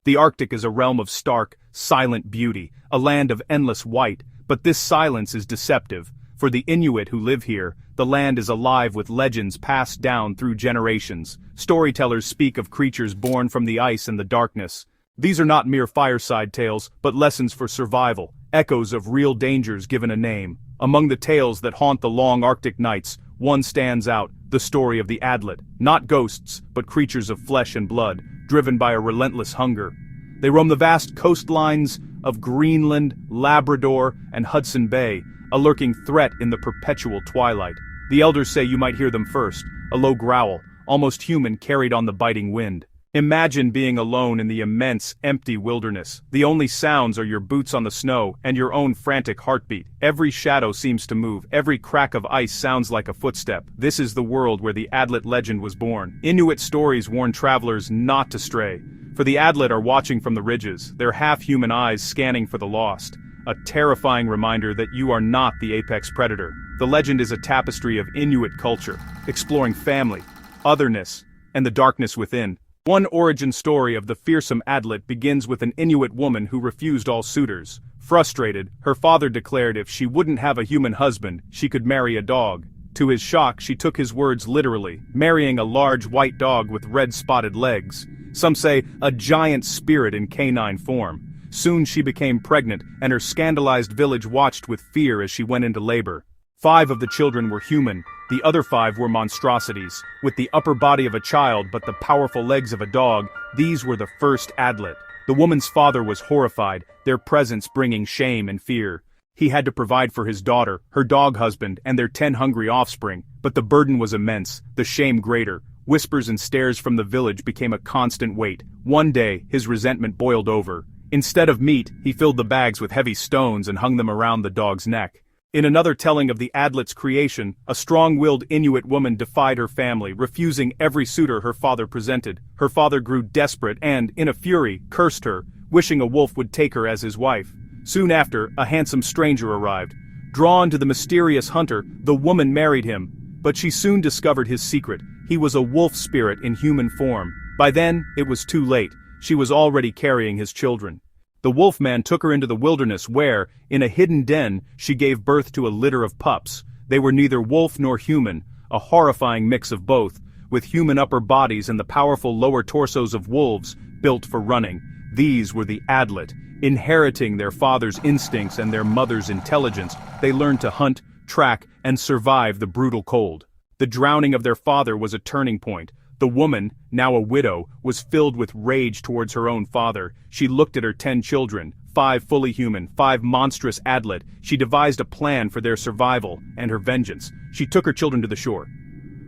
The Arctic is a realm of stark, silent beauty, a land of endless white, but this silence is deceptive. For the Inuit who live here, the land is alive with legends passed down through generations. Storytellers speak of creatures born from the ice and the darkness. These are not mere fireside tales, but lessons for survival, echoes of real dangers given a name. Among the tales that haunt the long Arctic nights, one stands out, the story of the Adlet. Not ghosts, but creatures of flesh and blood, driven by a relentless hunger. They roam the vast coastlines of Greenland, Labrador, and Hudson Bay, a lurking threat in the perpetual twilight. The elders say you might hear them first, a low growl, almost human, carried on the biting wind. Imagine being alone in the immense, empty wilderness. The only sounds are your boots on the snow and your own frantic heartbeat. Every shadow seems to move, every crack of ice sounds like a footstep. This is the world where the Adlet legend was born. Inuit stories warn travelers not to stray, for the Adlet are watching from the ridges, their half-human eyes scanning for the lost. A terrifying reminder that you are not the apex predator. The legend is a tapestry of Inuit culture, exploring family, otherness, and the darkness within. One origin story of the fearsome Adlet begins with an Inuit woman who refused all suitors. Frustrated, her father declared if she wouldn't have a human husband, she could marry a dog. To his shock, she took his words literally, marrying a large white dog with red spotted legs. Some say a giant spirit in canine form. Soon she became pregnant, and her scandalized village watched with fear as she went into labor. 5 of the children were human, the other 5 were monstrosities. With the upper body of a child but the powerful legs of a dog, these were the first Adlet. The woman's father was horrified, their presence bringing shame and fear. He had to provide for his daughter, her dog husband, and their 10 hungry offspring, but the burden was immense, the shame greater. Whispers and stares from the village became a constant weight. One day, his resentment boiled over. Instead of meat, he filled the bags with heavy stones and hung them around the dog's neck. In another telling of the Adlet's creation, a strong-willed Inuit woman defied her family, refusing every suitor her father presented. Her father grew desperate and, in a fury, cursed her, wishing a wolf would take her as his wife. Soon after, a handsome stranger arrived. Drawn to the mysterious hunter, the woman married him. But she soon discovered his secret. He was a wolf spirit in human form. By then, it was too late. She was already carrying his children. The wolfman took her into the wilderness where, in a hidden den, she gave birth to a litter of pups. They were neither wolf nor human, a horrifying mix of both, with human upper bodies and the powerful lower torsos of wolves, built for running. These were the Adlet. Inheriting their father's instincts and their mother's intelligence, they learned to hunt, track, and survive the brutal cold. The drowning of their father was a turning point. The woman, now a widow, was filled with rage towards her own father. She looked at her 10 children, 5 fully human, 5 monstrous Adlet. She devised a plan for their survival and her vengeance. She took her children to the shore.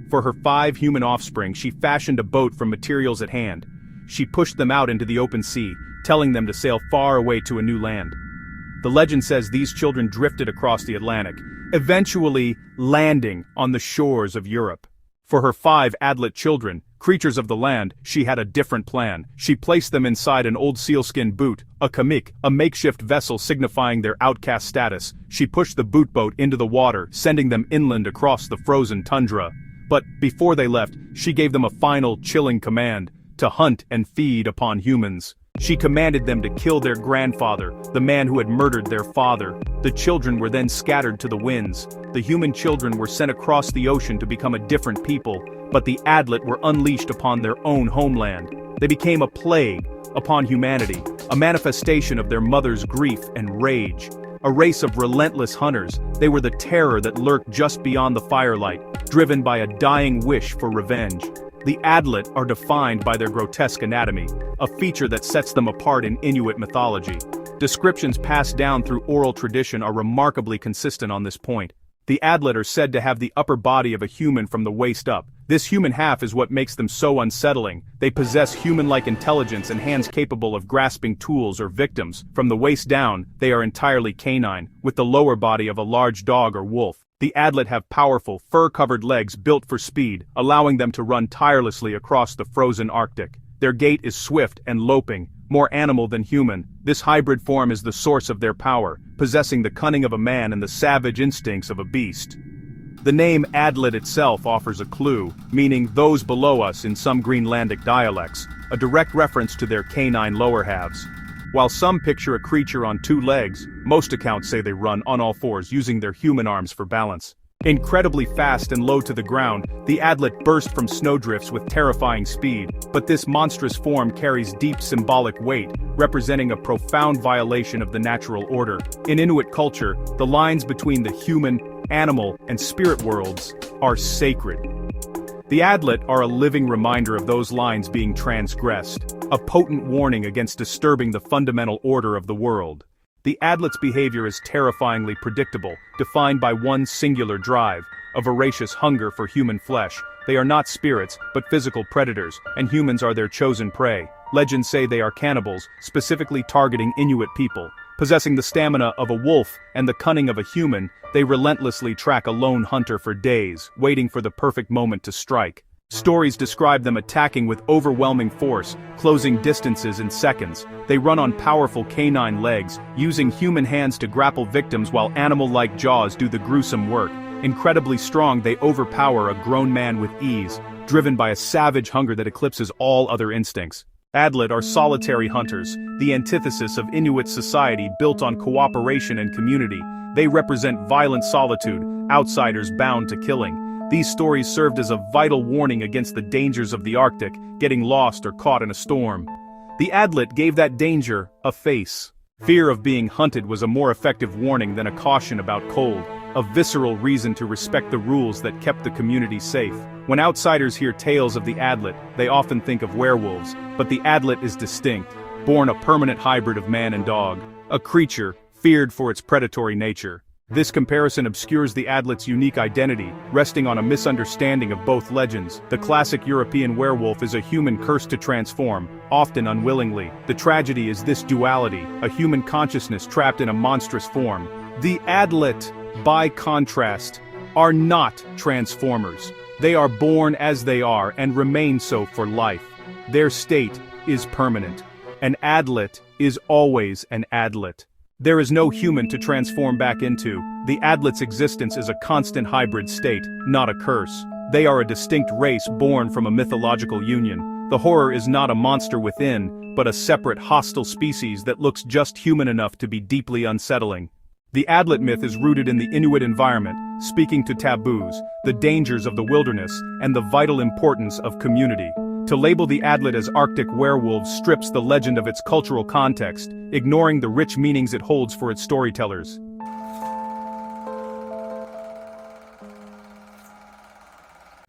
For her 5 human offspring, she fashioned a boat from materials at hand. She pushed them out into the open sea, telling them to sail far away to a new land. The legend says these children drifted across the Atlantic, eventually landing on the shores of Europe. For her 5 Adlet children, creatures of the land, she had a different plan. She placed them inside an old sealskin boot, a kamik, a makeshift vessel signifying their outcast status. She pushed the boot boat into the water, sending them inland across the frozen tundra. But before they left, she gave them a final, chilling command: to hunt and feed upon humans. She commanded them to kill their grandfather, the man who had murdered their father. The children were then scattered to the winds. The human children were sent across the ocean to become a different people, but the Adlet were unleashed upon their own homeland. They became a plague upon humanity, a manifestation of their mother's grief and rage. A race of relentless hunters, they were the terror that lurked just beyond the firelight, driven by a dying wish for revenge. The Adlet are defined by their grotesque anatomy, a feature that sets them apart in Inuit mythology. Descriptions passed down through oral tradition are remarkably consistent on this point. The Adlet are said to have the upper body of a human from the waist up. This human half is what makes them so unsettling. They possess human-like intelligence and hands capable of grasping tools or victims. From the waist down, they are entirely canine, with the lower body of a large dog or wolf. The Adlet have powerful, fur-covered legs built for speed, allowing them to run tirelessly across the frozen Arctic. Their gait is swift and loping, more animal than human. This hybrid form is the source of their power, possessing the cunning of a man and the savage instincts of a beast. The name Adlet itself offers a clue, meaning those below us in some Greenlandic dialects, a direct reference to their canine lower halves. While some picture a creature on two legs, most accounts say they run on all fours using their human arms for balance. Incredibly fast and low to the ground, the Adlet burst from snowdrifts with terrifying speed, but this monstrous form carries deep symbolic weight, representing a profound violation of the natural order. In Inuit culture, the lines between the human, animal, and spirit worlds are sacred. The Adlet are a living reminder of those lines being transgressed, a potent warning against disturbing the fundamental order of the world. The Adlet's behavior is terrifyingly predictable, defined by one singular drive, a voracious hunger for human flesh. They are not spirits, but physical predators, and humans are their chosen prey. Legends say they are cannibals, specifically targeting Inuit people. Possessing the stamina of a wolf and the cunning of a human, they relentlessly track a lone hunter for days, waiting for the perfect moment to strike. Stories describe them attacking with overwhelming force, closing distances in seconds. They run on powerful canine legs, using human hands to grapple victims while animal-like jaws do the gruesome work. Incredibly strong, they overpower a grown man with ease, driven by a savage hunger that eclipses all other instincts. Adlet are solitary hunters, the antithesis of Inuit society built on cooperation and community. They represent violent solitude, outsiders bound to killing. These stories served as a vital warning against the dangers of the Arctic, getting lost or caught in a storm. The Adlet gave that danger a face. Fear of being hunted was a more effective warning than a caution about cold, a visceral reason to respect the rules that kept the community safe. When outsiders hear tales of the Adlet, they often think of werewolves, but the Adlet is distinct, born a permanent hybrid of man and dog, a creature feared for its predatory nature. This comparison obscures the Adlet's unique identity, resting on a misunderstanding of both legends. The classic European werewolf is a human cursed to transform, often unwillingly. The tragedy is this duality, a human consciousness trapped in a monstrous form. The Adlet, by contrast, are not transformers. They are born as they are and remain so for life. Their state is permanent. An Adlet is always an Adlet. There is no human to transform back into. The Adlet's existence is a constant hybrid state, not a curse. They are a distinct race born from a mythological union. The horror is not a monster within, but a separate hostile species that looks just human enough to be deeply unsettling. The Adlet myth is rooted in the Inuit environment, speaking to taboos, the dangers of the wilderness, and the vital importance of community. To label the Adlet as Arctic werewolves strips the legend of its cultural context, ignoring the rich meanings it holds for its storytellers.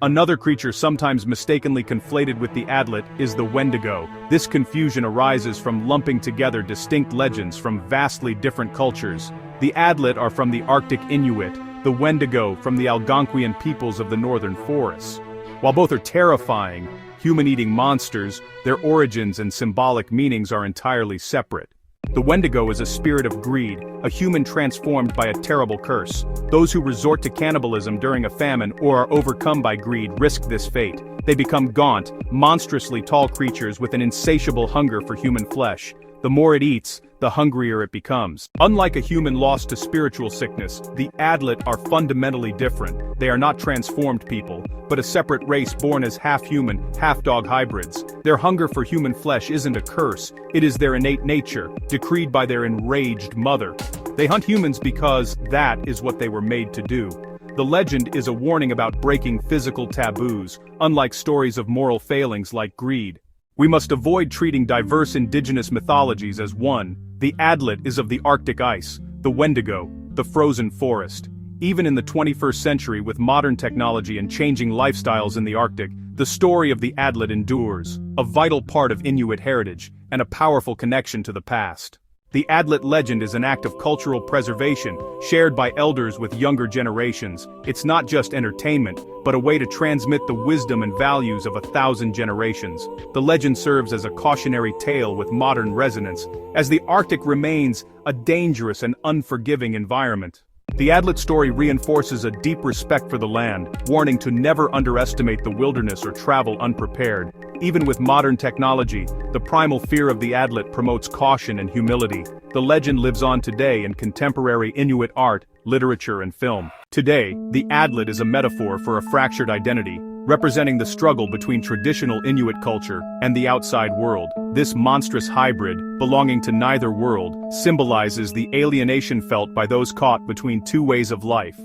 Another creature sometimes mistakenly conflated with the Adlet is the Wendigo. This confusion arises from lumping together distinct legends from vastly different cultures. The Adlet are from the Arctic Inuit, the Wendigo from the Algonquian peoples of the northern forests. While both are terrifying, human-eating monsters, their origins and symbolic meanings are entirely separate. The Wendigo is a spirit of greed, a human transformed by a terrible curse. Those who resort to cannibalism during a famine or are overcome by greed risk this fate. They become gaunt, monstrously tall creatures with an insatiable hunger for human flesh. The more it eats, the hungrier it becomes. Unlike a human lost to spiritual sickness, the Adlet are fundamentally different. They are not transformed people, but a separate race born as half-human, half-dog hybrids. Their hunger for human flesh isn't a curse, it is their innate nature, decreed by their enraged mother. They hunt humans because that is what they were made to do. The legend is a warning about breaking physical taboos, unlike stories of moral failings like greed. We must avoid treating diverse indigenous mythologies as one. The Adlet is of the Arctic ice, the Wendigo, the frozen forest. Even in the 21st century with modern technology and changing lifestyles in the Arctic, the story of the Adlet endures, a vital part of Inuit heritage, and a powerful connection to the past. The Adlet legend is an act of cultural preservation, shared by elders with younger generations. It's not just entertainment, but a way to transmit the wisdom and values of 1,000 generations. The legend serves as a cautionary tale with modern resonance, as the Arctic remains a dangerous and unforgiving environment. The Adlet story reinforces a deep respect for the land, warning to never underestimate the wilderness or travel unprepared. Even with modern technology, the primal fear of the Adlet promotes caution and humility. The legend lives on today in contemporary Inuit art, literature and film. Today, the Adlet is a metaphor for a fractured identity, representing the struggle between traditional Inuit culture and the outside world. This monstrous hybrid, belonging to neither world, symbolizes the alienation felt by those caught between two ways of life.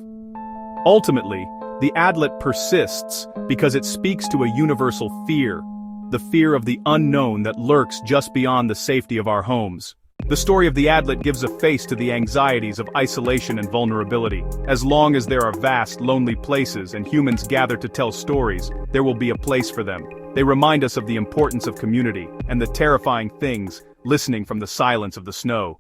Ultimately, the Adlet persists because it speaks to a universal fear, the fear of the unknown that lurks just beyond the safety of our homes. The story of the Adlet gives a face to the anxieties of isolation and vulnerability. As long as there are vast, lonely places and humans gather to tell stories, there will be a place for them. They remind us of the importance of community and the terrifying things listening from the silence of the snow.